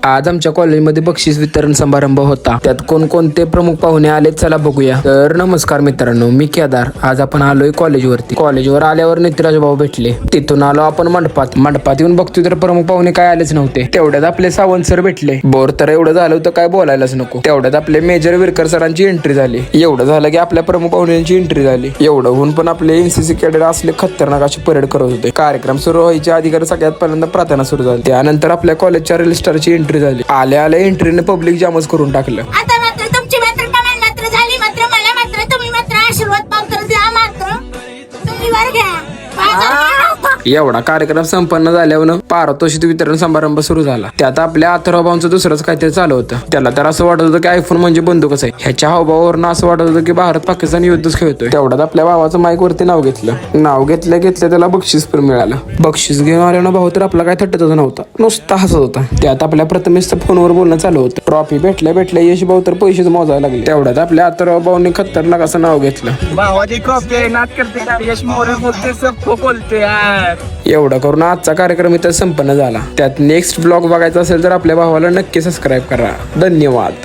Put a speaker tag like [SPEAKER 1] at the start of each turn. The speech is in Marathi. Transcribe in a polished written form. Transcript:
[SPEAKER 1] आज आमच्या कॉलेजमध्ये बक्षीस वितरण समारंभ होता. त्यात कोणकोणते प्रमुख पाहुणे आले चला बघूया. तर नमस्कार मित्रांनो, मी केदार. आज आपण आलोय कॉलेजवरती. कॉलेजवर आल्यावर नितीराज भाऊ भेटले. तिथून आलो आपण मंडपात येऊन बघतोय तर प्रमुख पाहुणे काय आलेच नव्हते. तेवढ्यात आपले सावंत सर भेटले. बोर तर एवढं झालं होतं काय बोलायलाच नको. तेवढ्यात आपले मेजर विरकर सरांची एंट्री झाली. एवढं झालं की आपल्या प्रमुख पाहुण्यांची एंट्री झाली. एवढं होऊन पण आपले एनसीसी कॅडेट असले खतरनाक अशी परेड करत होते. कार्यक्रम सुरू व्हायच्या आधी सगळ्यात पहिल्यांदा प्रार्थना सुरू झाली. त्यानंतर आपल्या कॉलेजच्या रजिस्टरची एंट्री झाली. आल्या एंट्रीने पब्लिक जामच करून टाकलं.
[SPEAKER 2] आता मात्र तुमची मात्र कमाल मात्र झाली. मात्र मला मात्र तुम्ही मात्र आशीर्वाद पावतर द्या. मात्र तुम्ही वर घ्या.
[SPEAKER 1] एवढा कार्यक्रम संपन्न झाल्यावर पारितोषिक वितरण समारंभ सुरू झाला. त्यात आपल्या अथर्व भाऊंचं दुसरंच काहीतरी चालू होतं. त्याला तर असं वाटत होतं की आयफोन म्हणजे बंदूकच आहे. ह्याच्या हावभावावरून असं वाटत होतं की भारत पाकिस्तान युद्धच खेळतोय. तेवढ्यात आपल्या भावाचं माईक वरती नाव घेतलं त्याला बक्षीस पण मिळालं. बक्षीस घेऊन आल्यानं भाऊ तर आपला काय थट्टतच नव्हता, नुसता हसत होता. त्यात आपल्या प्रथमेशचं फोनवर बोलणं चालू होतं. ट्रॉफी भेटल्या यश भाऊ तर पैसेच मोजायला लागले. तेवढ्यात आपल्या अथर्व भाऊने खतरनाक असं नाव घेतलं.
[SPEAKER 3] भावाची ट्रॉफी नाच करते यश मोरे बोलते सब बोलते यार.
[SPEAKER 1] एवढं करून आजचा कार्यक्रम इथं संपन्न झाला. त्यात नेक्स्ट ब्लॉग बघायचा असेल तर आपल्या भावाला नक्की सबस्क्राईब करा. धन्यवाद.